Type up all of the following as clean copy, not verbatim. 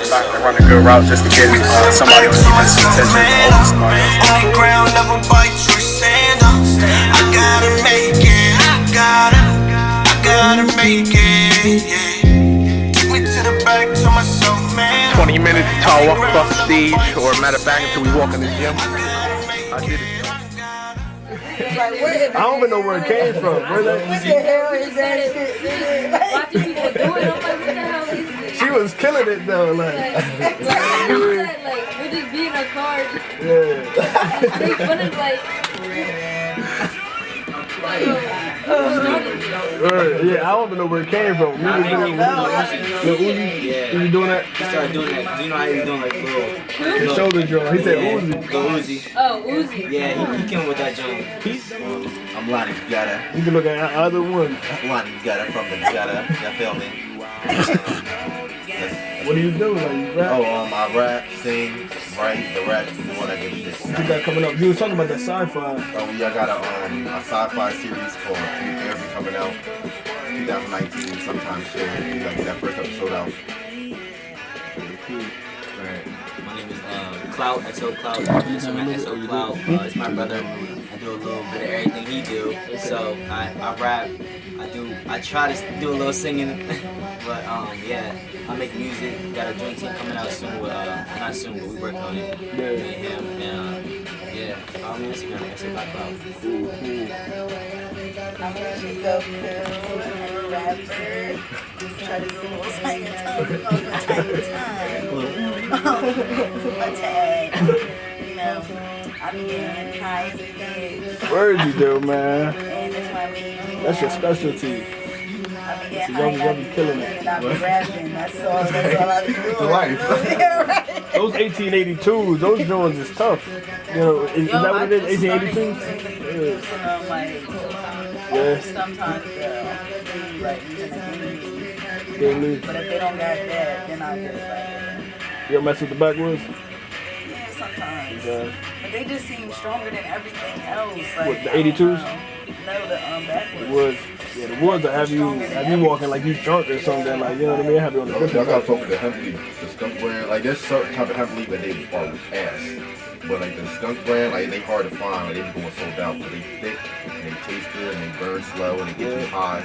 trying to run a good route just to get somebody to keep his attention over somebody else. On the ground, never bite your sandals. I gotta make it. I gotta make it. Yeah. Took me to the back, to myself, man. 20 minutes until I walk across the stage, or matter of fact, until we walk in the gym. I did it. I don't even know where it came from. Where What the hell is that shit? Watching people do it, I'm like, what the hell is this? she was killing it though, Like, we'll just be in our car, yeah. make fun of like, Yeah, I don't even know where it came from. You doing that? He started doing that because you know how he was doing like little Shoulder draw. He said Uzi. Little Uzi. oh, Uzi. Yeah, he came with that joint. I'm lying, you gotta. You can look at either one. Lying, you gotta from the gotta. You feel me? What do you do? Like you rap? I rap, sing, write, direct, all that good shit. You got coming up. You was talking about that sci-fi. I got a sci-fi series called Therapy coming out 2019 sometime soon. We gotta get that first episode out. Right. My name is Cloud, XO Cloud. XO Cloud. It's my brother. I do a little bit of everything he do. So I rap. I try to do a little singing, but yeah, I make music. Got a joint team coming out soon. Not soon, but we working on it. Me and him, and yeah, follow me on Instagram, XO Cloud. I'm a Chico Cool, I'm a rapper. Try to do a little singing tongue all the time. A tag, you know. I be getting high as a bitch. Words you do, man. And that's my main. That's your specialty. I be getting So high, y'all be killing it. and I be rapping. That's all I be doing. The life. Yeah, right. Those 1882s, those joints is tough. You know, is that what it is? 1882s? Yeah. Sometimes they like using a game leaf. But if they don't got that, then I just like. You ever mess with the backwoods? Yeah, sometimes. Okay. But they just seem stronger than everything else. Like, What, the 82s? No, the backwards. The woods. Yeah, the woods will have you walking like you drunk or something. Like, you know what I mean? Have you on the Y'all gotta fuck with the hemp leaf, the skunk brand. Like, there's certain type of hemp leaf that they are ass. But like the skunk brand, like they hard to find. Like they be going sold out, but they thick and they taste good and they burn slow and they get you high.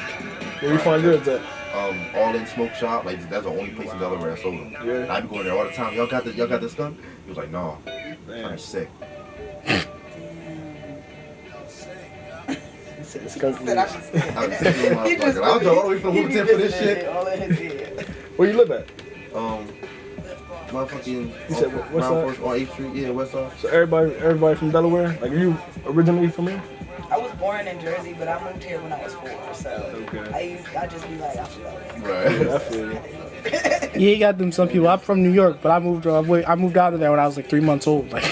Where you find yours at? All In Smoke Shop. Like that's the only place in Delaware I sold them. Yeah. And I be going there all the time. Y'all got the skunk? He was like, no. I'm sick. He said skunk leaf. I was all the way from Wilmington for this shit. Where you live at? Motherfucking. You said what's Round that? First, on 8th Street, yeah, West Side. So everybody from Delaware? Like, are you originally from here? I was born in Jersey, but I moved here when I was 4. So I just be like, I feel like. Right. I feel you. Yeah, he got them. Some people. I'm from New York, but I moved out of there when I was like 3 months old. Like,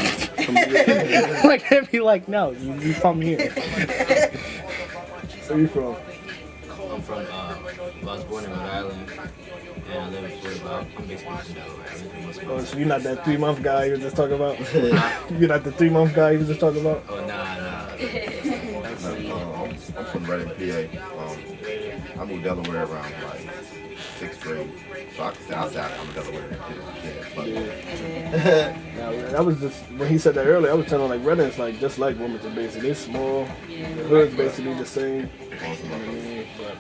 like they'd be like, no, you from here. Where you from? I'm from, I was born in Rhode Island, and I live in Florida. I'm basically from Delaware. Oh, so you're not that 3-month guy you were just talking about? You're not the 3-month guy you were just talking about? Oh, nah. I'm from Reading, PA. I moved to Delaware around like 6th grade, so I can say outside I'm a Delaware kid. Now, that was just when he said that earlier. I was telling like Reading's like just like Wilmington, basically. It's small. The hood's basically the same. But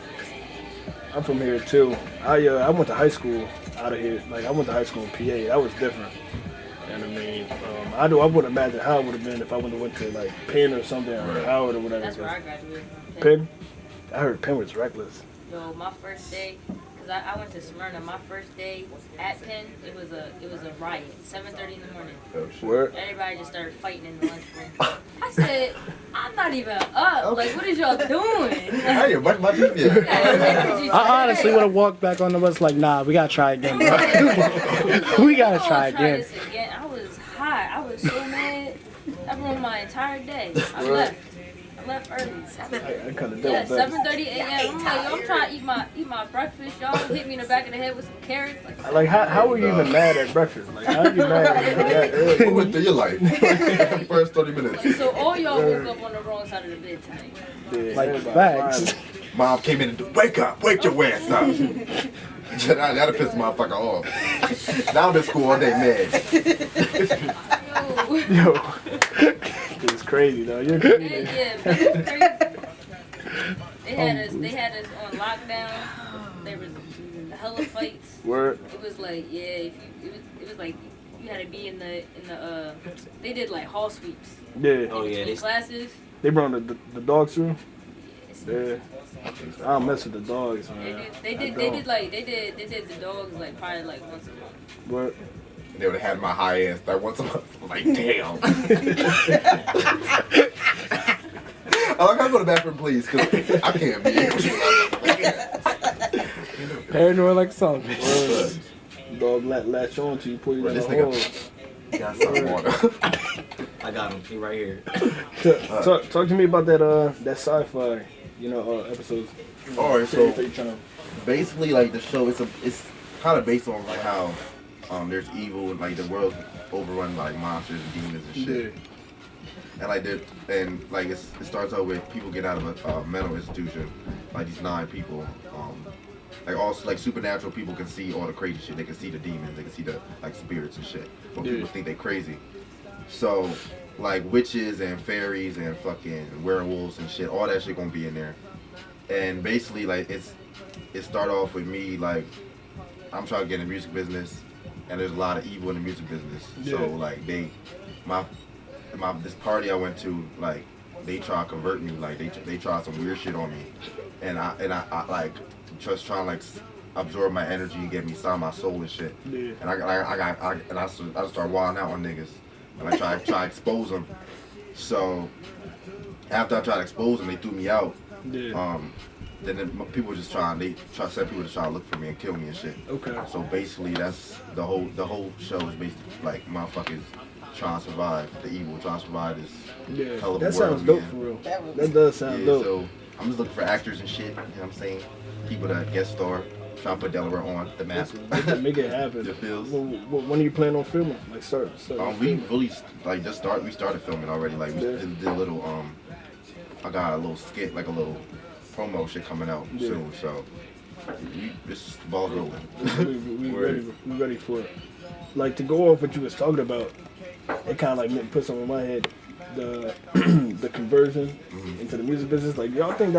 I'm from here too. I went to high school out of here. Like I went to high school in PA. That was different. You know what I mean? I wouldn't imagine how it would have been if I would have went to like Penn or something or Howard or whatever. That's where I graduated. Penn? I heard Penn was reckless. Yo, my first day, cause I went to Smyrna. My first day at Penn, it was a riot. 7:30 in the morning. Word? Everybody just started fighting in the lunchroom. I said, I'm not even up. Like, what is y'all doing? Hey, my I honestly would have walked back on the bus like, nah, we gotta try again. We gotta try again. This again. I was hot. I was so mad. I ruined my entire day. I left early. I kind of Yeah, 7:30 a.m. I'm like, I'm trying to eat my breakfast. Y'all hit me in the back of the head with some carrots. Like how were you even mad at breakfast? Like how are you mad at that? What went through your life? First 30 minutes. So all y'all woke up on the wrong side of the bed tonight. Yeah, Like facts. Mom came in and wake up, wake your ass up. That'll piss the motherfucker off. Now I'm in school all day, man. Yo, it's crazy though. You're crazy. Yeah, they had us on lockdown. There was hella fights. Word. It was like, yeah, it was like you had to be in the they did like hall sweeps. Yeah. Oh yeah, Between classes. They brought the dogs through. Yeah. I don't mess with the dogs, man. They did the dogs like probably like once a month. What? They would have had my high ass that once a month. I'm like, damn. I'm like, I'll go to the bathroom, please, because I can't be here. Paranoid like something. Dog latch on to you, put you in This the hole. nigga got some water. I got him. He right here. Talk to me about that sci-fi, episodes. All right, so That you tryna- basically, like the show, it's kind of based on like how there's evil and like the world's overrun by like monsters and demons and shit. Yeah. And like it starts out with people get out of a mental institution, like these 9 people. Like all like supernatural people can see all the crazy shit. They can see the demons. They can see the like spirits and shit. But people think they crazy. So like witches and fairies and fucking werewolves and shit, all that shit gonna be in there. And basically like it start off with me like I'm trying to get in the music business, and there's a lot of evil in the music business. So like this party I went to, like they try to convert me, like they try some weird shit on me, and I like just trying to like absorb my energy and get me sign my soul and shit. Yeah. And I just start wilding out on niggas, and I try to expose them. So after I tried to expose them, they threw me out. Yeah. Then people just send people to try to look for me and kill me and shit. Okay. So basically, that's the whole show is basically like motherfuckers trying to survive. The evil trying to survive this hell of a That world sounds we dope in. for real. That does sound dope. So I'm just looking for actors and shit. You know what I'm saying? People that guest star, trying to put Delaware on the map. Make it happen. The feels. When are you planning on filming? Like start We really like we started filming already. Like we did a little I got a little skit, like a little promo shit coming out soon. So this ball's rolling. we ready for it. Like to go off what you was talking about, it kind of like put something in my head. The conversion into the music business. Like y'all think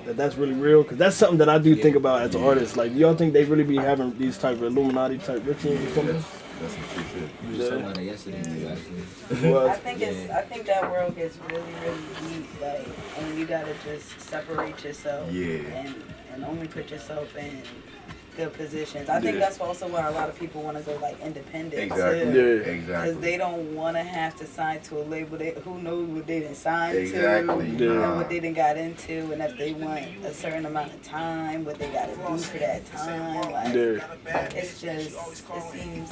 that's really real? Because that's something that I do think about as an artist. Like y'all think they really be having these type of Illuminati type rituals or something? That's some true shit. We were talking about it yesterday, actually. I think that world gets really, really deep. Like, and you gotta just separate yourself. And only put yourself in good positions. I think that's also why a lot of people want to go like independent too. Because they don't want to have to sign to a label. Who knows what they didn't sign to and what they done got into, and if they want a certain amount of time, what they got to do for that time. Like, it's just, it seems.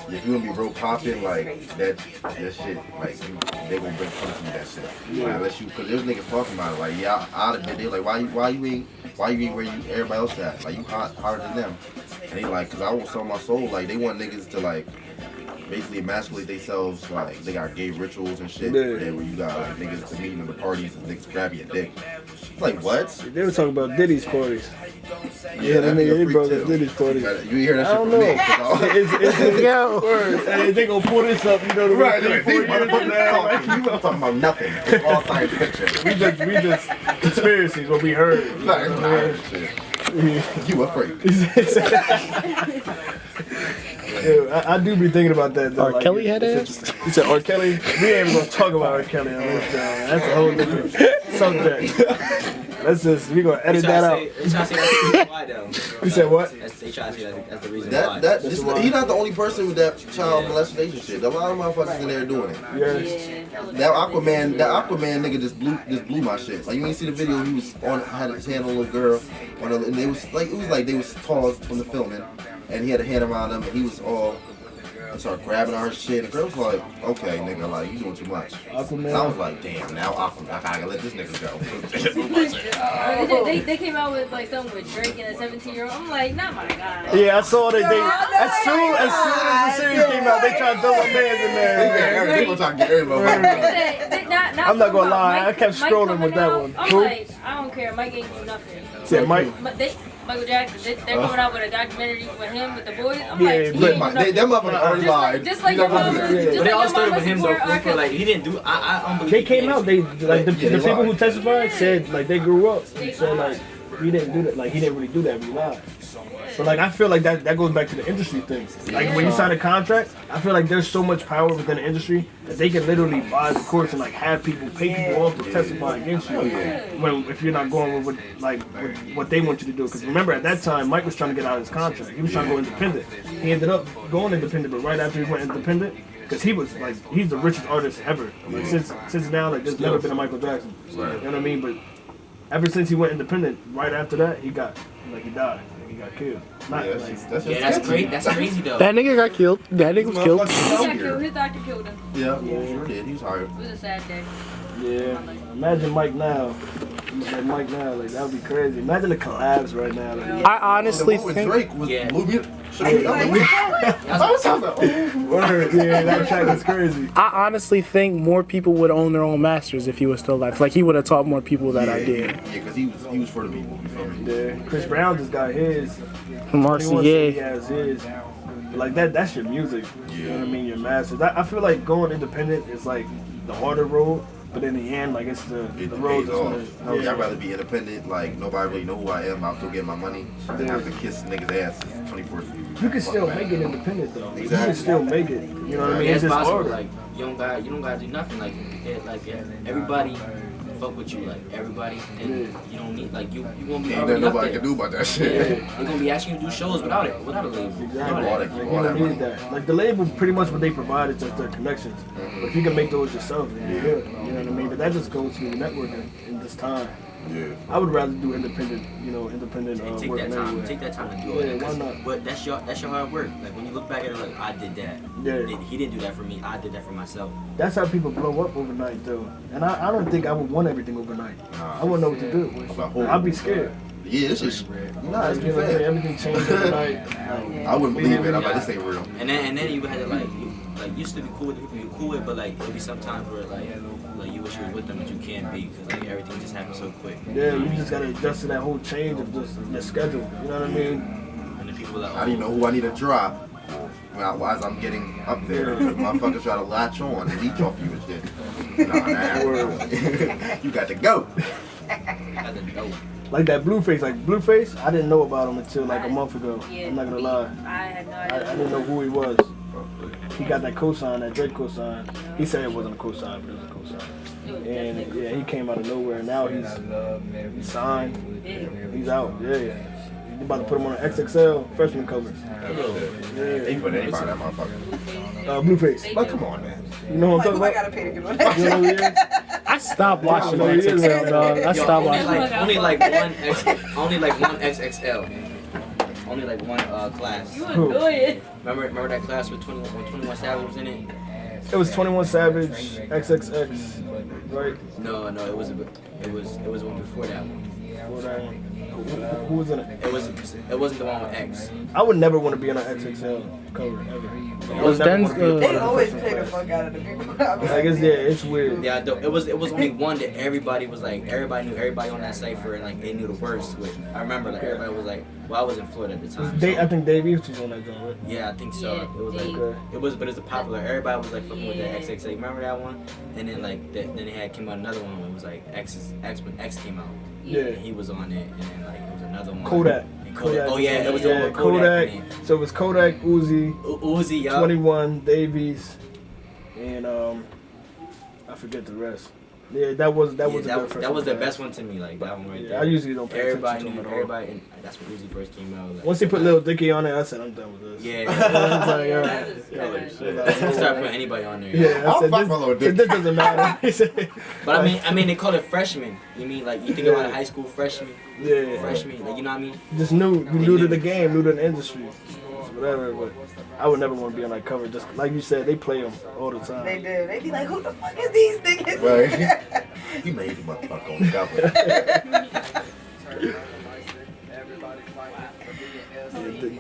If you gonna be real popping like that shit, like they gonna bring punishment to that shit. Like, unless you, cause there's niggas talking about it, like out of it. They like, why you ain't where everybody else at? Like you harder than them. And they like, cause I won't sell my soul. Like they want niggas to like basically emasculate themselves. Like they got gay rituals and shit. Where you got like niggas to meet in the parties and niggas grab your dick. Like what? They were talking about Diddy's parties. Yeah, that nigga they brought up Diddy's parties. You hear that shit from me? It's they gonna pull this up, you know the right? These motherfuckers talking. You not talking about nothing. It's all science fiction. We just conspiracies what we heard. You afraid? Yeah, I do be thinking about that though. R. Kelly had ass? You said R. Kelly? We ain't even gonna talk about R. Kelly on this show. That's a whole different subject. We gonna edit that out. They try to say that's the reason why though. You said what? They try to say that's the reason why. He's not the only person with that child molestation shit. A lot of motherfuckers in there doing it. That Aquaman nigga just blew my shit. Like you ain't see the video? He was had his hand on a little girl, and it was like they was paused from the filming, and he had a hand around him, and he was all. I started grabbing her shit, and the girl was like, okay, nigga, like, you doing too much. Aquaman. And I was like, damn, now Aquaman, I gotta let this nigga go. They came out with, like, something with Drake and a 17-year-old. I'm like, not my God. Yeah, I saw that as soon as the series came out, they tried to throw my fans in there. They gonna try to get everybody. I'm not gonna lie, I kept scrolling with that one. I'm like, I don't care. Mike ain't do nothing. Yeah, Mike. Michael Jackson. They're coming out with a documentary with him with the boys. I'm Yeah, like, he ain't but do nothing. Them motherfuckers already lied. Just like your mama. But Just they like all your started mama with him though. support R. For like Kelly. he didn't do. I don't believe They he came did. out. They like the they people lied. who testified said like they grew up. They said like he didn't do that. Like he didn't really do that. He lied. But like I feel like that goes back to the industry thing. Like when you sign a contract, I feel like there's so much power within the industry that they can literally buy the courts and like have people pay people off to testify against you. When if you're not going with what they want you to do. Because remember at that time Mike was trying to get out of his contract. He was trying to go independent. He ended up going independent, but right after he went independent, because he was like he's the richest artist ever. Like since now like there's never been a Michael Jackson. You know what I mean? But ever since he went independent, right after that he died. He got killed. That's crazy. That's crazy though. That nigga got killed. That nigga was killed. He got killed. His doctor killed him. Yeah, sure did. He was hired. It was a sad day. Yeah. Imagine Mike now. Like that would be crazy. Imagine the collabs right now. Like, I honestly With think. Drake was movie. yeah, that track is crazy. I honestly think more people would own their own masters if he was still alive. Like he would have taught more people that idea. Yeah, because he was for the people. You feel me? Yeah. Chris Brown just got his. Marcy, He yeah. has his. Like that's your music. You know what I mean? Your masters. I feel like going independent is like the harder road. But in the end, like it's the road that's gonna. I'd rather be independent. Like nobody really know who I am. I'll still get my money. Than have to kiss niggas' asses 24/7. You can still make it independent though. You can still make it. You know what I mean? Yeah, It's it's just possible. harder. Like you don't gotta do nothing. Like everybody fuck with you. Like everybody, and you don't need like you won't be Ain't already nothing up nobody there. can do about that Yeah, shit. they're gonna be asking you to do shows without a label. Exactly. All Like, that you don't money. need that. Like the label, pretty much what they provide is just their connections. But if you can make those yourself, then you're good. You know what I mean? But that just goes to networking in this time. Yeah. I would rather do independent, independent Take work that time. anyway. Take that time to do it. Yeah, why not? But that's your hard work. Like when you look back at it, like I did that. Yeah. He didn't do that for me. I did that for myself. That's how people blow up overnight, though. And I don't think I would want everything overnight. I wouldn't know what to do. I'd be scared. Yeah, this is Nah, it's you know what I mean? Everything changed overnight. I wouldn't believe it. I'm like, this ain't real. And then you had to like used to be cool with the people you cool with, but like there'll be some times where like you wish you was with them, but you can't be because like everything just happens so quick. Yeah, you just gotta adjust to that whole change of just your schedule. You know what I mean? And the people like, I don't even know who I need to drop. As I'm getting up there, motherfuckers try to latch on and leech off you and shit. Nah, you got to go. Like that Blueface, I didn't know about him until like a month ago. Yeah, I'm not gonna lie. I had no I idea. didn't know who he was. He got that cosign, that Drake cosign. He said it wasn't a cosign, but it was a cosign. And yeah, he came out of nowhere. Now he's signed. He's out. Yeah. He's about to put him on an XXL freshman cover. They put anybody on that motherfucker. Blueface. But come on, man. You know what I'm Like, talking who I about? gotta pay to get on that? You know who he is? I stopped watching XXL, dog. I stopped watching. only like one XXL. Only like one class. You enjoy it. Remember that class with 21 Savage was in it? It was 21 Savage, XXX, right? No, it was one before that one. Before that one. Who was in it? It wasn't the one with X. I would never want to be on an XXL cover ever. Was Denzel? They always play the fuck out of the people. Like it's weird. Yeah, it was only one that everybody was like, everybody knew everybody on that cipher and like they knew the words with. I remember like everybody was like, well, I was in Florida at the time. I think Dave East was on that joint, right? Yeah, I think so. Yeah, it was like but it's a popular. Everybody was like fucking with that XXA. Remember that one? And then like then they came out another one when it was like X when X came out. Yeah. And he was on it, and then like it was another one. Kodak. Oh yeah, it was the one with Kodak. So it was Kodak, Uzi, yeah. 21, Davies, and I forget the rest. Yeah, that was the best one to me. Like that one right there. I usually don't pay everybody attention to knew them at all. everybody, and that's when Uzi first came out. Like, Once he put Lil Dicky on it, I said, I'm done with this. Yeah. I was like, They started putting anybody on there. Yeah, I said, this doesn't matter. But I mean, they call it freshman. You mean like you think about a high school freshman? Yeah. Freshman, like you know what I mean? Just new to the game, new to the industry, whatever. But I would never want to be on that cover. Just like you said, they play them all the time. They do. They be like, who the fuck is these niggas? Right. You made the motherfucker on the cover.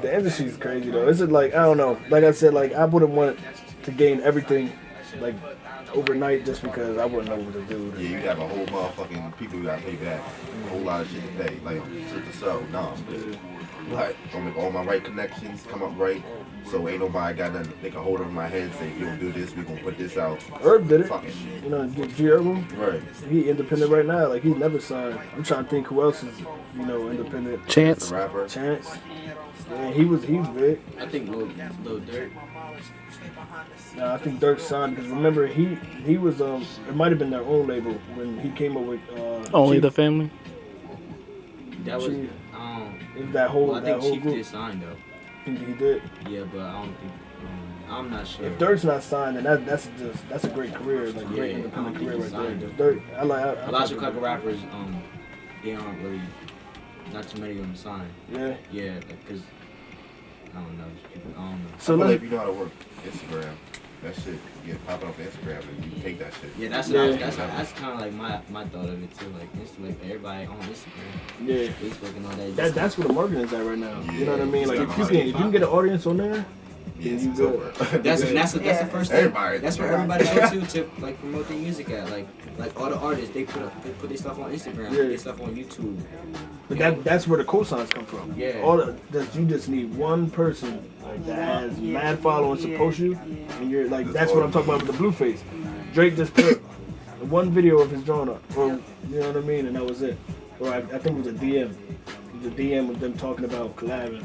The industry's crazy though. It's like I don't know. Like I said, like I wouldn't want to gain everything like overnight just because I wouldn't know what to do. Yeah, you have a whole motherfucking people you gotta pay back. A whole lot of shit to pay. Like, shit to sell. Nah, I'm good. Like, don't make all my right connections come up right. So ain't nobody got nothing they can hold over my head and say, if you don't do this, we gonna put this out. Herb did it. Fucking shit. You know, G Herb? Right. He independent right now. Like, he's never signed. I'm trying to think who else is, you know, independent. Chance. The rapper. Chance. Yeah, he was big. I think Lil Durk. Nah, I think Dirk signed because remember he was it might have been their own label when he came up with Only Chief. the Family. That was Chief. It That whole well, I think that whole Chief group. did sign though. Think he did. Yeah, but I don't think. I'm not sure. If Dirk's not signed, then that's a great career, like great Yeah, independent I don't career think right he's there. signed. Dirk, I like. A lot of clever rappers, they aren't really. Not too many of them signed. Yeah. Yeah, because I don't know. I don't know. So I feel let- like you know how to work Instagram. That shit get popping up Instagram and you take that shit. Yeah, that's kind of like my thought of it too. Like everybody on Instagram, Yeah. Facebook, and all that. That's where the marketing is at right now. You know what I mean? Like Yeah. if you can get an audience on there, then you good. That's the first thing. Everybody. That's where everybody goes to like promote their music at. Like all the artists, they put their stuff on Instagram, Yeah. put their stuff on YouTube. But that's where the cosigns come from. Yeah. You just need one person like that has mad following to post you, and you're like that's what I'm talking about with the Blueface. Drake just put one video of his drawing up, or you know what I mean, and that was it. Or I think it was a DM. It was a DM of them talking about collabing,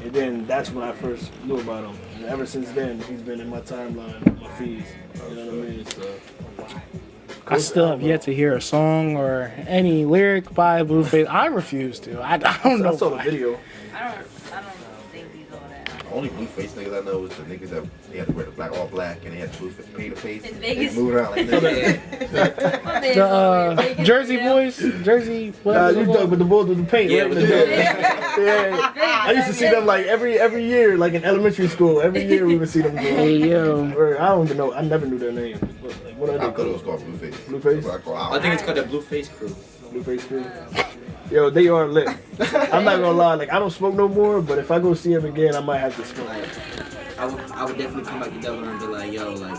and then that's when I first knew about him. And ever since then, he's been in my timeline, my feeds. You know what I mean? So. I still have yet to hear a song or any lyric by Blueface. I refuse to. I don't know. I saw the why. video. I don't think he's all that. Only Blueface niggas I know is the niggas that they had to wear the all black and they had to paint the face. In They Vegas. move around like that. The Jersey Boys, Jersey. What? You dug with the bulls with the paint. Yeah, right? with the Yeah. I used to see them like every year, like in elementary school. Every year we would see them go. Hey yo. Or I don't even know. I never knew their names. Like, what are I they thought it was called? called Blueface. Blueface? I think it's called the Blueface Crew. Blueface crew. Yo, they are lit. I'm not gonna lie. Like I don't smoke no more, but if I go see them again, I might have to smoke. Like, I would definitely come back to Delaware and be like, yo, like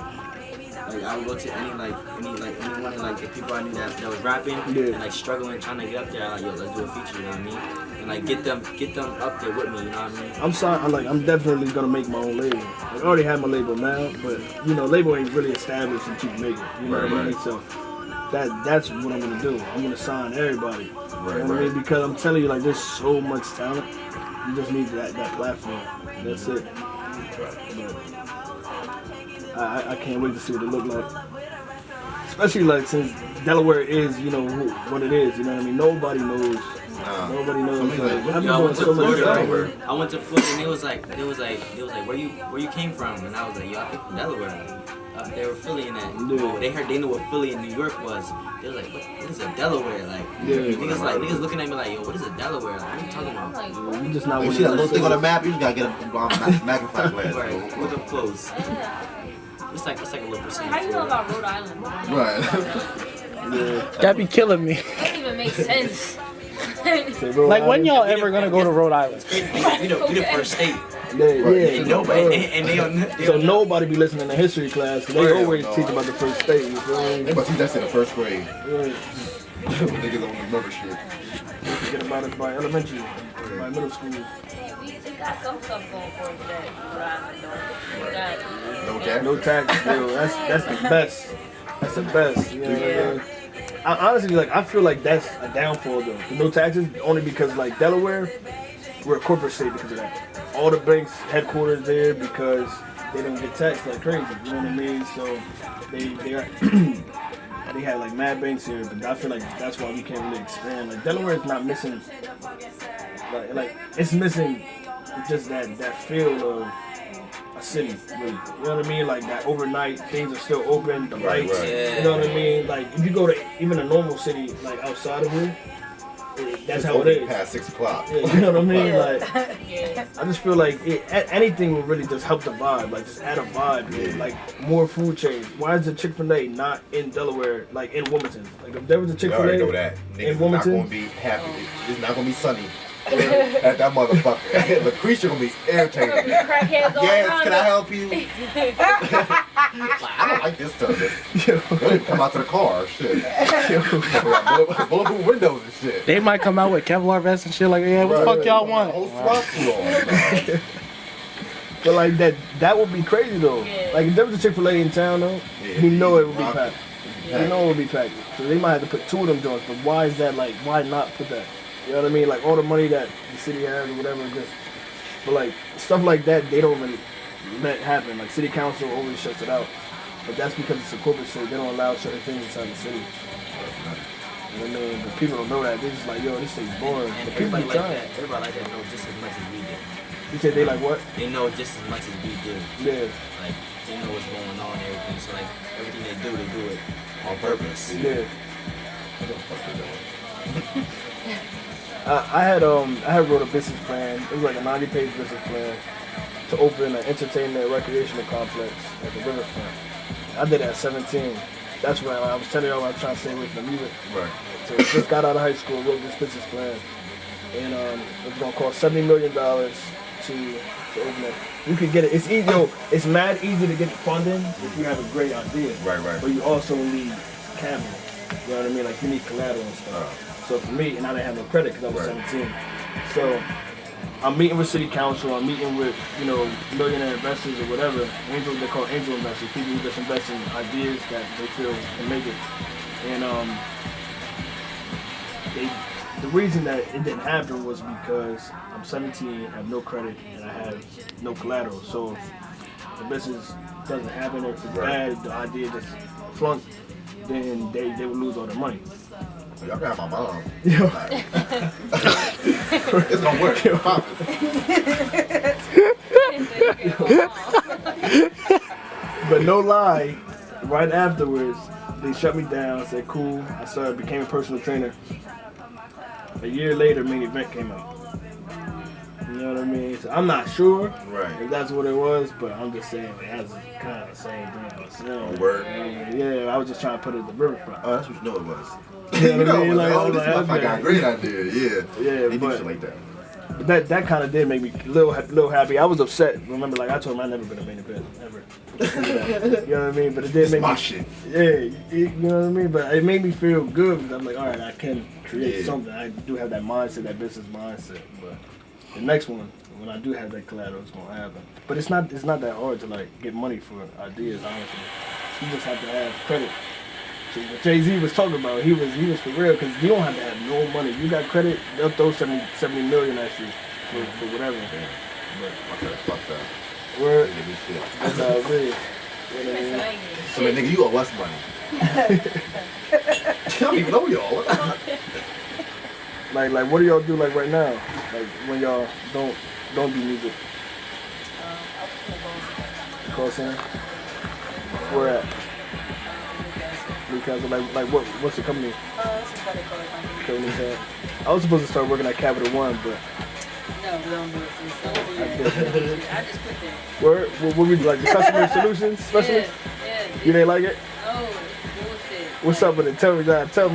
I would go to anyone like the people I knew that was rapping and like struggling trying to get up there. Like, yo, let's do a feature, you know what I mean? And like get them up there with me, you know what I mean? I'm definitely gonna make my own label. I already have my label now, but you know, label ain't really established and keep making. You know what I mean? So that's what I'm gonna do. I'm gonna sign everybody. You know what I mean? Because I'm telling you, like, there's so much talent. You just need that platform. That's it. But I can't wait to see what it look like. Especially like since Delaware is, you know, what it is. You know what I mean? Nobody knows. Nobody knows. Like, I've been Yo, I doing went to so much Florida. stuff. I went to Florida and they was like, where you came from? And I was like, yo, I came from Delaware. They were Philly and that. Yeah. They knew what Philly and New York was. They was like, what is a Delaware? Like, niggas looking at me like, yo, what is a Delaware? Like, what are you talking about? You just not You one see that of little those thing on the cities. map? You just gotta get a magnifying glass. Right, look up close. It's like a little percent. How you know about Rhode Island? Right. That'd be killing me. That doesn't even make sense. Like when y'all ever gonna go to Rhode Island? We the first state. Yeah. So Nobody. nobody be listening to history class. 'Cause they always teach about the first state. You feel me? They must teach that shit in the first grade. Yeah. Niggas don't remember shit. Forget about it by elementary, by middle school. Yeah, we got some stuff going for us that Rhode Island don't. We got No tax. No tax. Yo, that's the best. That's the best. You know what I mean? I honestly, like, I feel like that's a downfall though. The no taxes only because like Delaware, we're a corporate state because of that. All the banks headquarters there because they don't get taxed like crazy. You know what I mean? So they are. They have like mad banks here, but I feel like that's why we can't really expand. Like Delaware is not missing, like it's missing just that feel of a city, really. You know what I mean? Like that overnight things are still open, the lights. Right. You know what I mean? Like if you go to even a normal city like outside of here, that's how it is. Past 6 o'clock. Yeah, you know what I mean? Like yeah. I just feel like anything will really just help the vibe. Like just add a vibe. Yeah. Like more food chains. Why is the Chick-fil-A not in Delaware? Like in Wilmington? Like if there was a You already know Chick-fil-A that. in Niggas not Wilmington, gonna be happy. It's not gonna be sunny. At that motherfucker. Lucretia gonna be irritated. Crackheads all Yes, around can I help you? I don't like this stuff. They don't even come out to the car. Shit. Bulletproof windows and shit. They might come out with Kevlar vests and shit like, yeah, what the fuck y'all want? Whole swap suit on. But like that would be crazy though. Yeah. Like if there was a Chick-fil-A in town though, you know it would be packed. You know it would be packed. So they might have to put 2 of them joints. But why is that? Like, why not put that? You know what I mean? Like all the money that the city has or whatever, just but like stuff like that, they don't even let happen. Like city council always shuts it out. But that's because it's a corporate city. They don't allow certain things inside the city. You know what I mean? But people don't know that. They're just like, yo, this thing's boring. And But people everybody be like trying. that. Everybody like that knows just as much as we do. You said they like what? They know just as much as we do. Yeah. Like they know what's going on and everything. So like everything they do it on purpose. Yeah. I had wrote a business plan. It was like a 90-page business plan to open an entertainment recreational complex at the riverfront. I did it at 17. That's when I was telling y'all I was trying to stay away from the music. Right. So I just got out of high school, wrote this business plan, and it was gonna cost $70 million to open it. You could get it. It's easy. Yo, it's mad easy to get funding if you have a great idea. Right. But you also need capital. You know what I mean? Like you need collateral and stuff. So for me, and I didn't have no credit because I was 17. So I'm meeting with city council. I'm meeting with millionaire investors or whatever. They call angel investors. People who just invest in ideas that they feel can make it. And the reason that it didn't happen was because I'm 17, I have no credit, and I have no collateral. So if the business doesn't happen, or if it's bad, the idea just flunked, then they would lose all their money. Y'all can have my mom. Yo. It's gonna work. Pop it. But no lie, right afterwards, they shut me down, said cool. I became a personal trainer. A year later, main event came out. You know what I mean? So I'm not sure if that's what it was, but I'm just saying that's kind of the same thing I was saying. Word. Yeah, I was just trying to put it at the riverfront. Oh, that's what you know it was. You know what I mean? Like, this motherfucker got a great idea. Yeah, they do shit like that. But that kind of did make me a little happy. I was upset. Remember, like I told him I'd never been a main event ever. You know what I mean? But it did make me. Shit. Yeah, you know what I mean. But it made me feel good because I'm like, all right, I can create something. I do have that mindset, that business mindset. But the next one, when I do have that collateral, it's gonna happen. But it's not that hard to like get money for ideas. Honestly, you just have to have credit. So what Jay-Z was talking about, he was for real because you don't have to have no money. You got credit, they'll throw 70 million at you for whatever. But fuck that. Word. That's how it is. You know what I mean? So man, nigga, you owe us money. I don't even know y'all. What the fuck? Like what do y'all do like right now? Like when y'all don't do music? Call center? Where at? Because like what's the company? It's a credit card company. I was supposed to start working at Capital One, but No, we don't do it. I just quit there. what we do, like the customer solutions specialist? Yeah. You didn't like it? Oh, bullshit. What's up with it? Tell me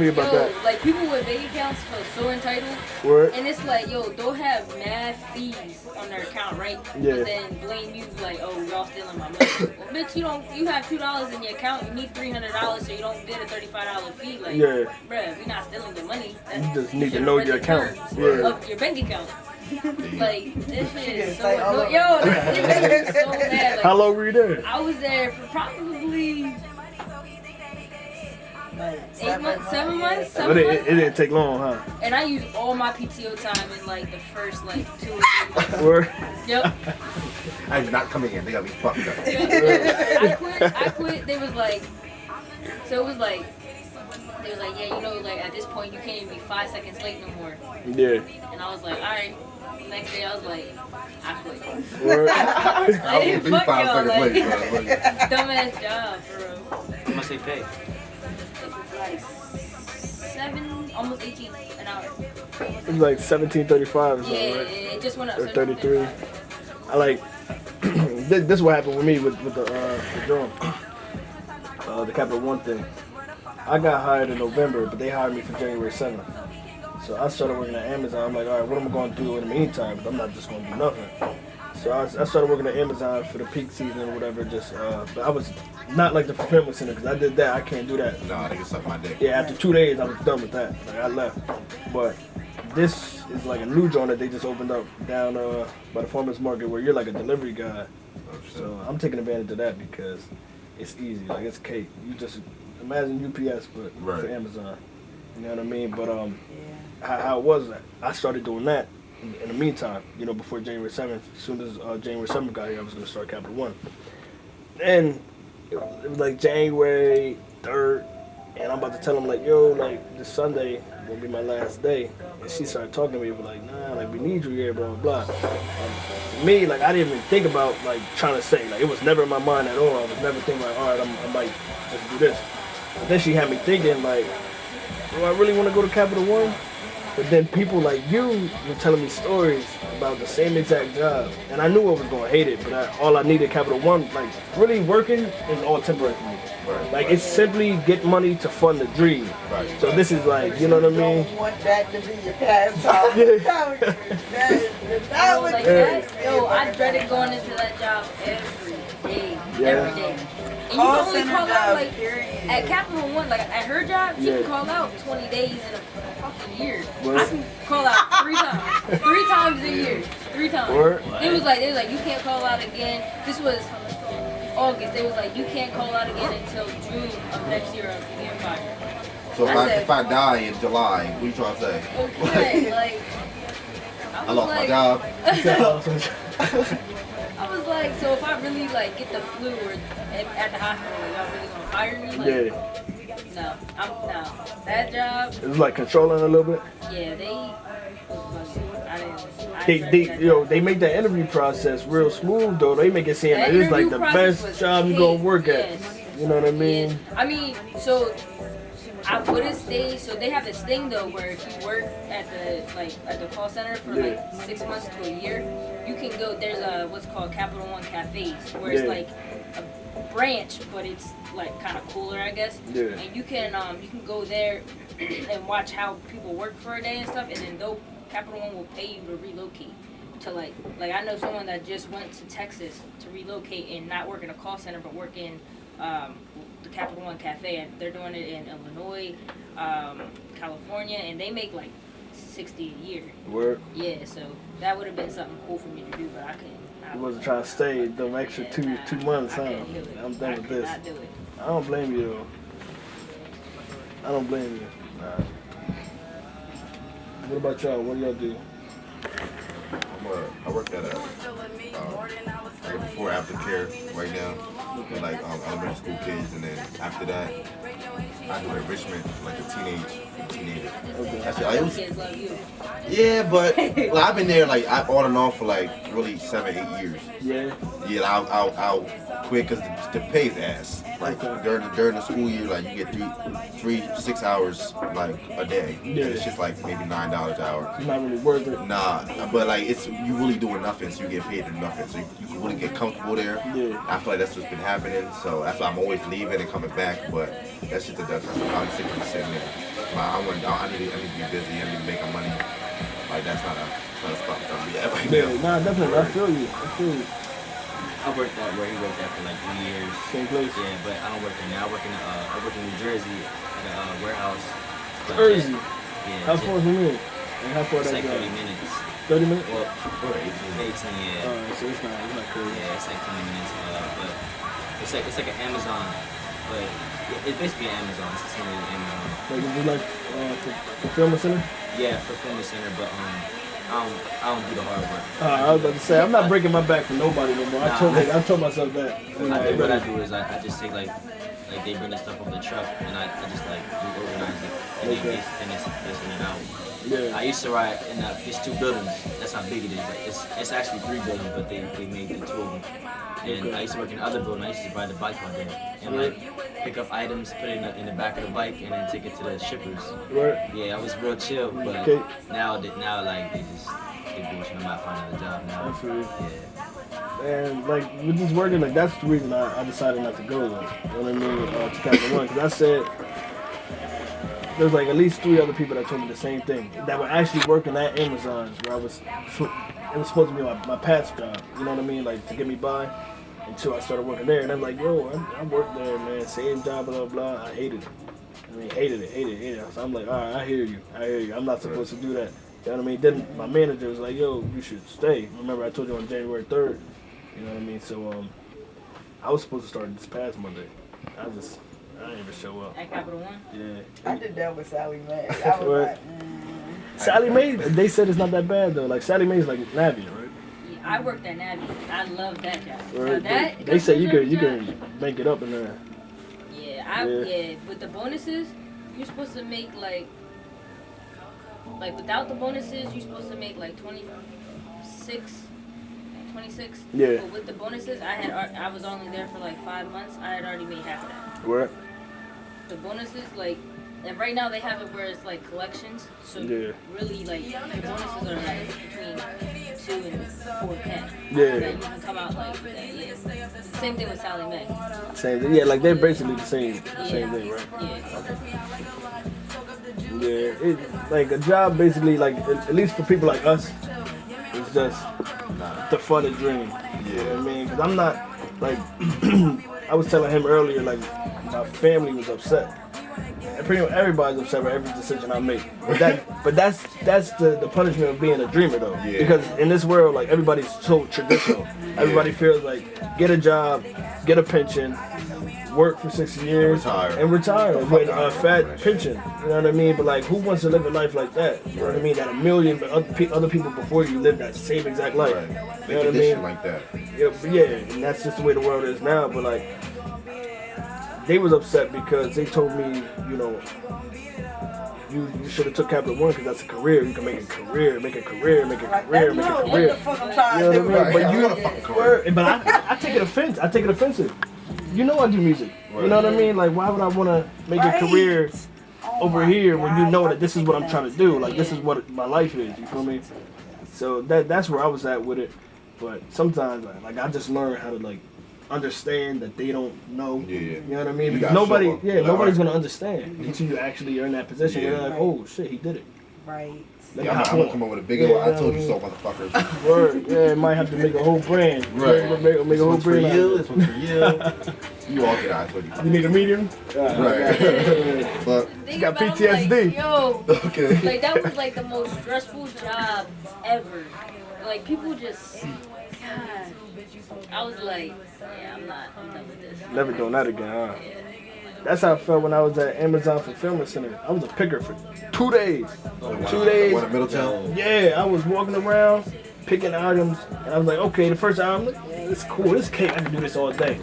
about that. Like people with bank accounts feel so entitled. Word. And it's like, yo, they'll have mad fees on their account, right? Yeah. But then blame you like, oh, y'all stealing my money. Well, bitch, you have $2 in your account, you need $300, so you don't get a $35 fee. Like, bruh, we not stealing your money. You just need to know your account. Of your bank account. Like, this shit is so annoying. Yo, it made me so mad. Like, how long were you there? I was there for probably 8 months, 7 months. But it didn't take long, huh? And I used all my PTO time in like the first like 2 or 3 months. Word. Yep. I'm not coming in. They got me fucked up. I quit. They was like, yeah, you know, like at this point you can't even be 5 seconds late no more. Yeah. And I was like, all right. Next day I was like, I quit. Word. I didn't fuck 5 y'all, seconds like, late, dumbass job, for real. How much they pay? It was like 7, almost 18 an hour. It was like $17.35 or something, Yeah, right? it just went up. Or 33. I like this is what happened with me with the drum. The Capital One thing. I got hired in November, but they hired me for January 7th. So I started working at Amazon. I'm like, all right, what am I going to do in the meantime? But I'm not just going to do nothing. So I started working at Amazon for the peak season or whatever. Just, but I was not like the fulfillment center because I did that. I can't do that. Nah, they can suck my dick. Yeah, after 2 days, I was done with that. Like I left. But this is like a new joint that they just opened up down by the farmers market where you're like a delivery guy. So I'm taking advantage of that because it's easy. Like it's cake. You just imagine UPS, but for Amazon. You know what I mean? But how it was, I started doing that. In the meantime, you know, before January 7th, as soon as January 7th got here, I was going to start Capital One. And it was like January 3rd, and I'm about to tell him, like, yo, like, this Sunday will be my last day. And she started talking to me, like, nah, like, we need you here, blah, blah, blah. For me, like, I didn't even think about, like, trying to say, like, it was never in my mind at all. I was never thinking, like, all right, I might just do this. But then she had me thinking, like, do I really want to go to Capital One? But then people like you were telling me stories about the same exact job. And I knew I was going to hate it, but all I needed Capital One, like really working is all temporary for me. Like it's simply get money to fund the dream. So this is like, you know what I mean? You don't want that to be your pastime. Yo, I dreaded going into that job every day. Every day. And you can only call out, like, at Capital One, like, at her job, you can call out 20 days in a fucking year. I can call out 3 times. 3 times a year. 3 times. They was like, you can't call out again. This was August. They was like, you can't call out again until June of next year of being fired. So if I die in July, what you trying to say? Okay, like, I lost my job. I was like, so if I really like get the flu or at the hospital, y'all really gonna fire me? Like, no, that job. It was like controlling a little bit. Yeah, they make that interview process real smooth though. They make it seem like it's like the best job you gonna work at. You know what I mean? I mean, so I wouldn't stay. So they have this thing though, where if you work at the call center for like 6 months to a year, you can go. There's what's called Capital One cafes, where it's like a branch, but it's like kind of cooler, I guess. And you can go there and watch how people work for a day and stuff, and then Capital One will pay you to relocate. To like I know someone that just went to Texas to relocate and not work in a call center, but work in the Capital One Cafe, and they're doing it in Illinois, California, and they make like $60 a year. Word. Yeah, so that would have been something cool for me to do, but I couldn't. You wasn't trying to stay them extra two months, huh? I'm done with this. Do it. I don't blame you though. I don't blame you. Nah. What about y'all? What do y'all do? I work at before aftercare right now with like elementary school kids, and then after that I do enrichment like a teenager. That's it. Yeah, but like, I've been there like on and off for like really 7-8 years. Yeah, I'll quit because the pay's ass. Like during the school year, like you get 6 hours like a day. And it's just like maybe $9 an hour. It's not really worth it. Nah, but like you really doing nothing, so you get paid for nothing. So you can really get comfortable there. I feel like that's what's been happening. So that's why I'm always leaving and coming back. But that's just the difference. I'm sick of sitting there. I need to be busy. I need to make money. Like that's not a spot I'm trying to be at right now. Nah, definitely. I feel you. I worked at where he worked at for like 3 years. Same place. Yeah, but I don't work there now. I work in New Jersey at a warehouse. Jersey. Yeah. How far from here? And how far it's that like drive? 30 minutes. 30 minutes? Well, 18, yeah. So it's not crazy. Yeah, it's like 20 minutes. But it's like an Amazon, but it's basically an Amazon. It's the same as Amazon. Like is it like fulfillment center? Yeah, fulfillment center, but I don't do the hard work. I was about to say I'm not breaking my back for nobody no more. I told myself that. What I do is I just take like they bring the stuff on the truck and I just like reorganize it and then they send it out. I used to ride in it's 2 buildings. That's how big it is. Like, it's actually 3 buildings, but they made the 2 of them. And I used to work in the other building. I used to ride the bike all day and like pick up items, put it in the back of the bike, and then take it to the shippers. Yeah, I was real chill, but now like they bullshit. I'm not finding a job now. And like with this working, like that's the reason I decided not to go. Like, you know what I mean? To Capital One, because I said there's like at least 3 other people that told me the same thing that were actually working at Amazon, where I was it was supposed to be my past job. You know what I mean? Like to get me by until I started working there. And I'm like, yo, I worked there, man. Same job, blah blah. I hated it. I mean, hated it. So I'm like, all right, I hear you. I'm not supposed to do that. You know what I mean? Then my manager was like, yo, you should stay. Remember I told you on January 3rd. You know what I mean? So I was supposed to start this past Monday. I didn't even show up. At Capital One? Yeah. I did that with Sally Mae. I was like, Sally Mae, they said it's not that bad though. Like Sally Mae's like Navy, right? Yeah, I worked at Navy. I love that job. Right. That, they say you can make it up in there. Yeah, with the bonuses, you're supposed to make like without the bonuses, you're supposed to make like 26. Yeah. But with the bonuses, I was only there for like 5 months. I had already made half of that. What? The bonuses, like, and right now they have it where it's like collections. So really, like, the bonuses are like between 2 and 4K. Yeah. Like, you can come out like that. Yeah. Same thing with Sally Mae. Same thing. Yeah, like they're basically the same thing, right? Yeah. Yeah. It's like a job basically, like at least for people like us, it's just the fun dream. You know what I mean? Because I'm not like I was telling him earlier, like my family was upset. And pretty much everybody's upset with every decision I make. But that's the punishment of being a dreamer though. Yeah. Because in this world, like everybody's so traditional. Everybody feels like get a job, get a pension, work for 6 years, and retire with a fat pension. You know what I mean? But like, who wants to live a life like that? You know what I mean? That a million other people before you live that same exact life. Right. You know what I mean? Like that. Yeah, and that's just the way the world is now. But like, they was upset because they told me, you know, you should have took Capital One because that's a career. You can make a career, make a career, make a career, make a career. What the fuck I'm trying You to know do? what I mean? But I take it offensive. You know I do music. You know what I mean? Like, why would I want to make a career over here when you know that this is what I'm trying to do? Like, this is what my life is. You feel me? So that's where I was at with it. But sometimes, like, I just learned how to like understand that they don't know. You know what I mean? Because nobody's gonna understand until you actually are in that position. You're like, oh shit, he did it. Right. I'm gonna come up with a big old I told you so, motherfuckers. Word. Yeah, might have to make a whole brand. Right. Make a whole brand. For you, this one's for you. You all get I told you. You need a medium? Right. But you got PTSD. Like, yo, okay. Like that was like the most stressful job ever. Like people just, God. I was like, yeah, I'm done with this. Never doing that again, huh? Yeah. That's how I felt when I was at Amazon Fulfillment Center. I was a picker for 2 days. 2 days. What, in Middletown? Yeah, I was walking around picking items, and I was like, okay, the first item, like, yeah, it's cool. This cake, I can do this all day.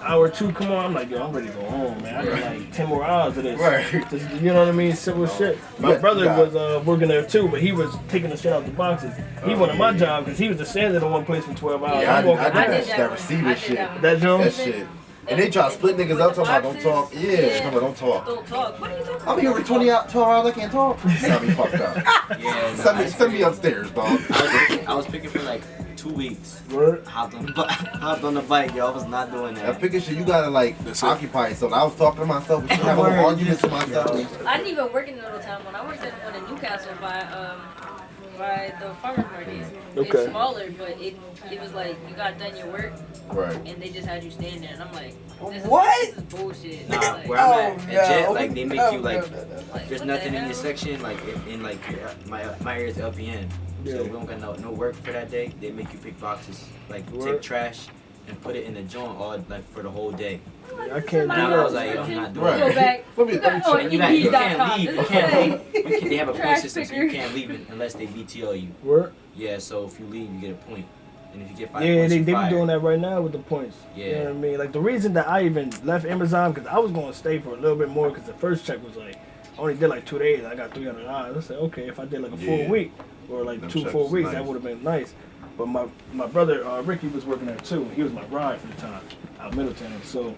Hour 2, come on. I'm like, yo, I'm ready to go home, man. I got like 10 more hours of this. Right. Just, you know what I mean? Simple shit. My brother was working there too, but he was taking the shit out the boxes. He wanted my job because he was just standing in one place for 12 hours. Yeah, I did that receiver shit. That joint? That shit. And they try to split niggas up, talking about don't talk. Yeah, come on, don't talk. Don't talk. What are you talking about? I'm here for 12 hours, I can't talk. Got me fucked up. Yeah, Send me upstairs, dog. I was picking for like 2 weeks. Hopped on the bike, yo. I was not doing that. That picking shit, you gotta like occupy yourself. I was talking to myself, but having arguments with myself. I didn't even work in Middletown when I worked at one in Newcastle by the farmer's market. Okay. It's smaller, but it was like you got done your work, right? And they just had you stand there, and I'm like, this is bullshit. Nah, like, where I'm at Jet, like they make you like, like there's nothing in your section, like in like my area is LPN, so we don't got no work for that day. They make you pick boxes, like take trash and put it in the joint all like for the whole day. I can't do And I was like, yo, I'm not doing Go back. You can't leave. They have a point system, so you can't leave it unless they VTO you. Word? Yeah, so if you leave, you get a point. And if you get 5 yeah, points, they you be fired. doing that right now with the points. Yeah. You know what I mean? Like the reason that I even left Amazon, because I was going to stay for a little bit more, because the first check was like, I only did like 2 days, I got $300. I said, okay, if I did like a full week, or like them 2 full weeks, that would have been nice. But my brother, Ricky, was working there too. He was my ride for the time, out of Middletown. So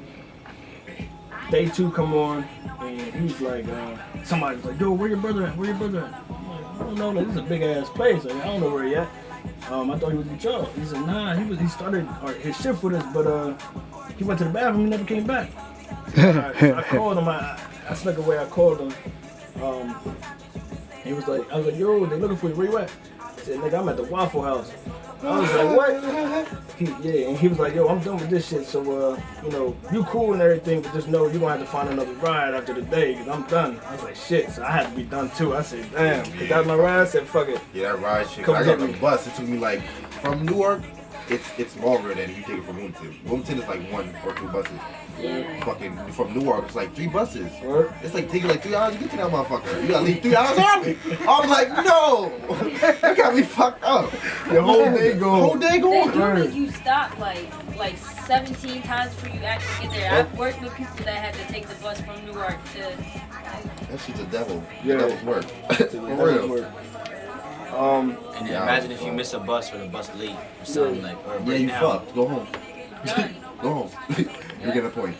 day 2 come on, and he's like, somebody was like, yo, where your brother at? Where your brother at? I'm like, I don't know, like, this is a big ass place. Like, I don't know where he at. I thought he was with y'all. He said, nah, he started his shift with us, but he went to the bathroom, he never came back. So I called him, I snuck away, I called him. He was like, I was like, yo, they looking for you, where you at? said, nigga, I'm at the Waffle House. I was like, what? And he was like, yo, I'm done with this shit. So, you know, you cool and everything, but just know you're gonna have to find another ride after the day, because I'm done. I was like, shit. So I had to be done too. I said, damn. He got my ride. I said, fuck it. Yeah, that ride shit. Come I got get the me. bus. It took me like from Newark. It's longer than you take it from Wilmington. Wilmington is like 1 or 2 buses. Yeah. Fucking from Newark, it's like 3 buses. Word. It's like taking like 3 hours to get to that motherfucker. You gotta leave 3 hours early. I'm like, no, that got me fucked up. The whole day going. Whole day They going. do make you stop like 17 times before you actually get there. I've worked with people that had to take the bus from Newark to. That shit's a devil. Yeah. The devil's work. For real. And then imagine if you miss a bus or the bus late or something like, or Yeah, break you down. fucked. Go home. Go home. You get a point.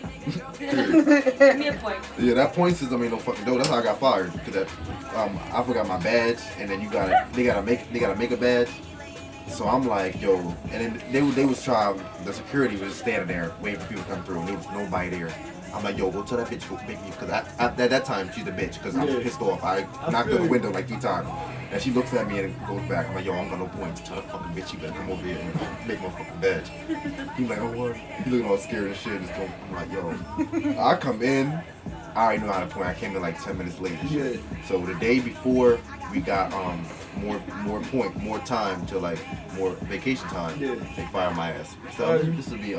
Give me a point. Yeah, that point system ain't no fucking dope. That's how I got fired. Cause I forgot my badge, and then they gotta make a badge. So I'm like, yo, and then they was trying. The security was standing there waiting for people to come through, and there was nobody there. I'm like, yo, go tell that bitch to make me, because at that time she's a bitch, because I'm pissed off. I knocked on the window like 3 times, and she looks at me and goes back. I'm like, yo, I don't got no points. Tell that fucking bitch you better come over here and make my fucking badge. He's like, oh what? He looking all scared and shit. I'm like, yo, I come in. I already know how to point. I came in like 10 minutes late. And shit. So the day before we got more time to like more vacation time. They fired my ass. So this would be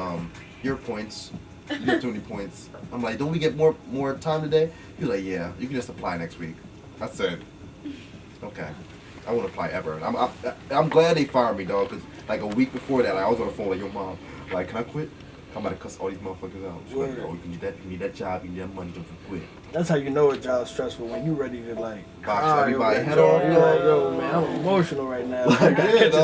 your points. You get too many points. I'm like, don't we get more time today? He's like, yeah, you can just apply next week. I said, okay, I won't apply ever. I'm glad they fired me, dog, because like a week before that, I was on the phone like, yo, mom, like, can I quit? I'm about to cuss all these motherfuckers out. She's like, oh, you need that job, you need that money, don't quit. That's how you know a job's stressful, when you ready to like Box cry everybody over that head job. off. You're like, yo, man, I'm emotional right now.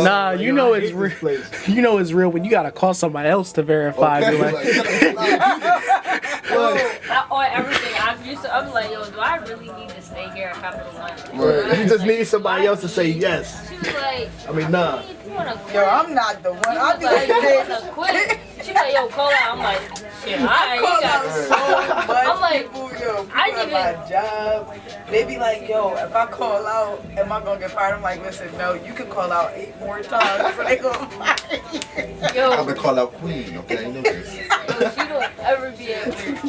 Nah, you know it's real. You know it's real when you gotta call somebody else to verify. Okay, You're On everything, I'm like, yo, do I really need to stay here at Capital One? Right. You just need somebody else to say yes. She was like, I mean, nah. you wanna quit? Yo, I'm not the one. I'll be like, you wanna quit? She like, yo, call out. I'm like, shit, alright, you call got out it. so much I'm like, people, yo, I people didn't at my job. They be like, yo, if I call out, am I gonna get fired? I'm like, listen, no, you can call out 8 more times before they gonna fire you. yo, I'm gonna call out Queen, okay? You know this. yo, she don't ever be at work.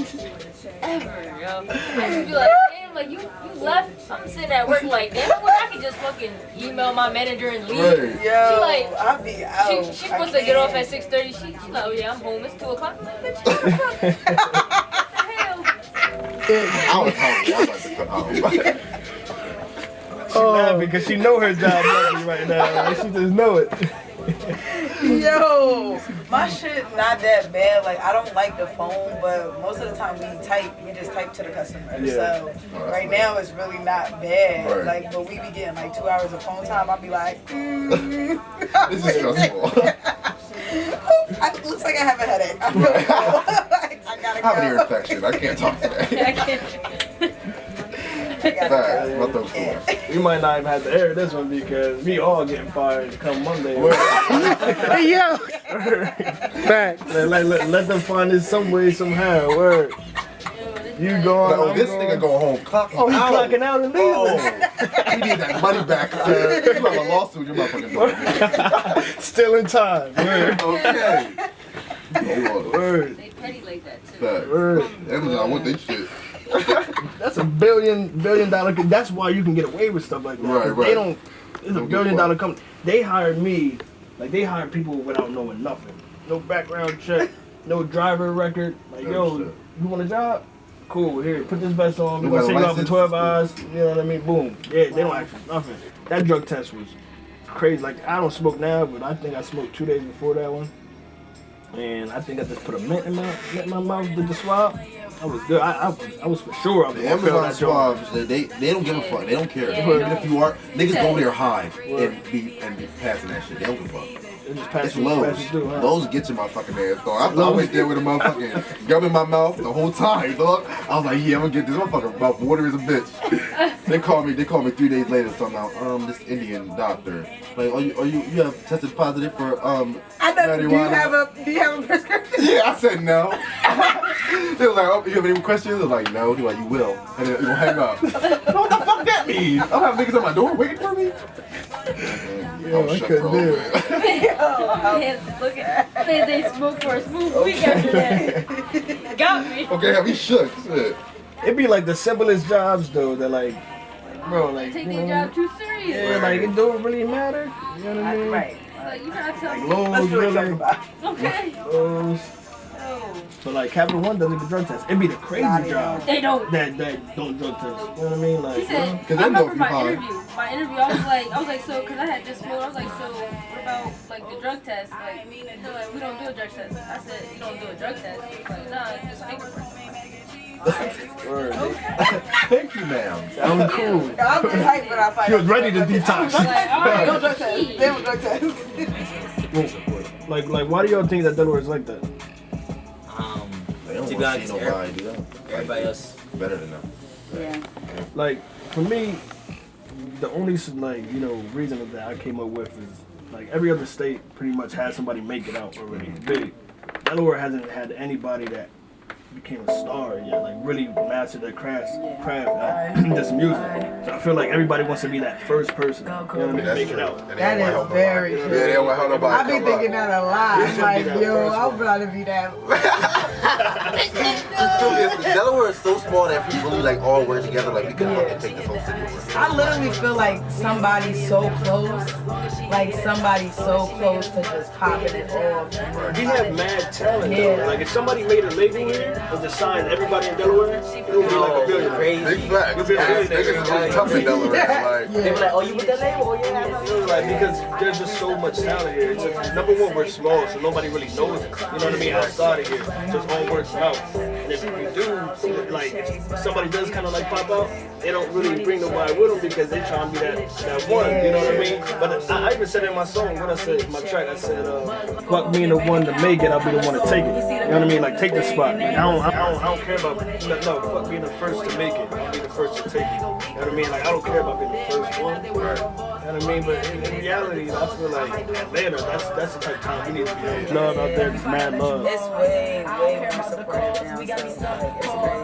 Ever, yo. I just be like, damn, like, you left. I'm sitting at work like, damn, well, I can just fucking email my manager and leave. Right. Yo, She like, I be out. She's supposed to get off at 6:30. She's like, oh yeah, I'm home. It's 2 o'clock. I'm like, bitch, what the hell? I was hungry. I was like to cut out. She laughing because she know her job lucky right now. Like, she just know it. Yo, my shit not that bad. Like, I don't like the phone, but most of the time we just type to the customer. Yeah. So right now it's really not bad. Right. Like, but we be getting like 2 hours of phone time. I'll be like, This is stressful. It looks like I have a headache. I gotta I have an ear go. infection. I can't talk today. Facts. My throat's sore. We might not even have to air this one because we all getting fired come Monday. Hey, yo. Fact. Let them find it some way, somehow. Word. You going? Like, oh, I'm this going. nigga go home clocking Oh, he out. clocking out and leaving. Oh, we need that money back. You have a lawsuit, you motherfucking doing. Still in time. Word. Okay. Oh, Word. They petty like that too. Facts. Word. Amazon want they shit. That's $1 billion. That's why you can get away with stuff like that. Right, 'Cause right. They don't. It's Don't $1 give a billion fuck. company. They hired me. Like, they hired people without knowing nothing. No background check. No driver record. Like, No yo, shit. you want a job? Cool. Here, put this vest on. You We're gonna got a send you out for license? 12 hours. You know what I mean? Boom. Yeah, they don't ask for nothing. That drug test was crazy. Like, I don't smoke now, but I think I smoked 2 days before that one. And I think I just put a mint in my mouth, did the swab. I was good. I was for sure. I was The gonna fail Amazon that job. swabs, they don't give a fuck. They don't care. Yeah, Even if you are, niggas go there high Word. and be passing that shit. They don't give a fuck. They just pass It's you- Lowe's. pass you through, huh? Lowe's get your motherfucking ass, dog. I went there with a motherfucking gum in my mouth the whole time, dog. I was like, yeah, I'm gonna get this motherfucker about water as a bitch. They called me 3 days later, somehow, this Indian doctor. Like, you have tested positive for I know. marijuana? Do you have a prescription? Yeah, I said no. They was like, oh, you have any questions? I was like, no. They were like, you will. And then you hang up. What the fuck that mean? I'm having niggas at my door waiting for me. Yo, I couldn't do it. Look at they smoke for a smooth week after that. Got me. Okay, have me shook. Shit. It'd be like the simplest jobs though. That like, bro, like Take you their know, job too serious. yeah, like it don't really matter. You know what I mean? Right. Like you trying to tell Like me. Lowe's, really. Okay. Lowe's. Oh. But like Capital One doesn't do drug tests. It'd be the crazy job They don't. that don't drug test. You know what I mean? Like, He said, Because I they know remember if you my high. interview. My interview, I was like, so, because I had just smoked, I was like, so, what about, like, the drug test? Like, they're like, we don't do a drug test. I said, you don't do a drug test? He's like, nah, just fingerprint. word. Thank you, ma'am. Sound cool. I'm just hyped when I find He was ready to detox. Like, all right, No drug test. They don't drug test. Like, why do y'all think that Delaware is like that? They don't To be want to see honest, nobody do that. everybody else. Better than them. Yeah. Like, for me, the only like reason that I came up with is like every other state pretty much has somebody make it out already big. Delaware hasn't had anybody that became a star yet, like really mastered their craft this music. So I feel like everybody wants to be that first person. You know what I mean? That's Make true. it out. And they That don't is want very help true. nobody. Yeah, they don't want help nobody. I be come thinking up. that a lot. It should be Like, that yo, first I'm one. trying to be that. Delaware is so small that if we really like all work together, like we could fucking take this whole city over. I literally feel like somebody's so close, to just popping it off. We have mad talent Yeah. though. Like if somebody made a label here and just signed everybody in Delaware, it would be like a billion. Big facts. You'll be a billionaire. Niggas is really tough in Delaware. Like, They were like, oh, you with that label? Oh, yeah. Like because there's just so much talent here. It's just, number one, we're small, so nobody really knows it. You know what I mean? Outside of here, it just all works out. And if we do, like, if somebody does kind of like pop out, they don't really bring nobody with them because they try to be that one. You know what I mean? But I even said in my song, when I said in my track, I said, "Fuck me and the one to make it, I'll be the one to take it." You know what I mean? Like take the spot. Like, I don't care about no. Fuck being the first to make it. I'll be the first to take it. You know what I mean? Like I don't care about being the first one. You know what I mean? But in reality, I feel like Atlanta, that's the type of time we need to be. Love out there, just mad love. It's way more supportive now. So, it's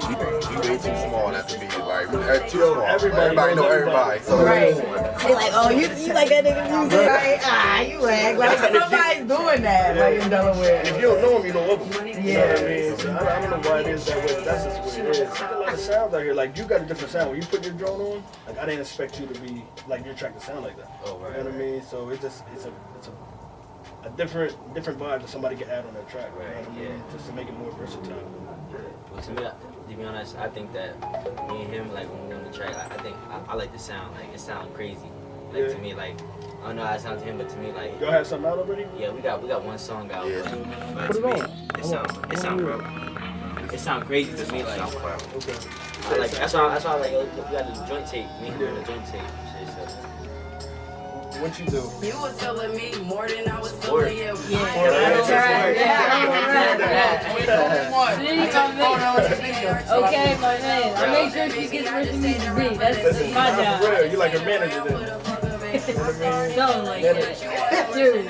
crazy. we way too small not to be like too small. Everybody know knows everybody. So Right. They like, oh, you like that nigga music, right? You act like somebody's doing that, like in Delaware. And if you don't know them, you don't love them. You know what I Yeah. mean? So I don't know why it is that way. That's just what it is. There's a lot of sounds out here. Like you got a different sound. When you put your drone on, like I didn't expect you to be like your track to sound like that. Oh, right. You know what I mean? So it's a different vibe that somebody can add on their track. Right. You know what I mean? Just to make it more versatile. Well, to be honest, I think that me and him, like when we on the track, I think I like the sound. Like it sounds crazy. Like to me, like I don't know how it sounds to him, but to me, like Y'all have something out already? yeah, we got one song out. Yeah. But Put to it me, on. it sounds real. It sounds crazy to me. Like Okay. I like that's why I like yo, we got the joint tape. Me and him on the joint tape. Shit, so. What you do? You was feeling me more than I was Word. feeling you. Okay, my man. I make sure she gets where she needs to be. That's my job. Real. You like a manager then. Something like that. Dude.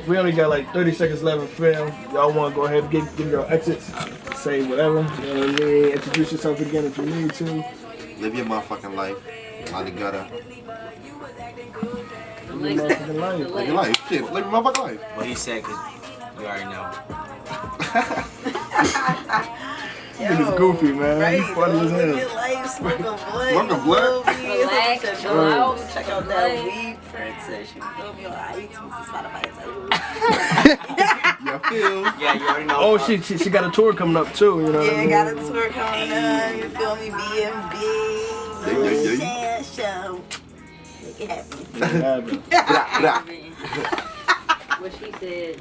We only got like 30 seconds left in film. Y'all want to go ahead and give your exits, say whatever. You know what I mean? Introduce yourself again if you need to. Live your motherfucking life. Out the gutter. Live your motherfucking life. Live your life. Shit, live your motherfucking life. What he said, cause you already know. Nigga's goofy, man. Right, He's funny as live hell. your life, smoke a blunt. Smoke a blunt? Relax, chill out. Check out that weed princess. You feel me on iTunes and Spotify. Yeah, feel. Yeah, you already know. Oh, she got a tour coming up too. You know what I Yeah, mean? got a tour coming up. You feel me? BMB. Yeah. Show. Make it happen. Yeah, What she said.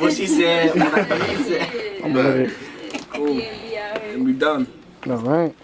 What she said. What he said. I'm ready. Cool. Yeah, And we done. All right.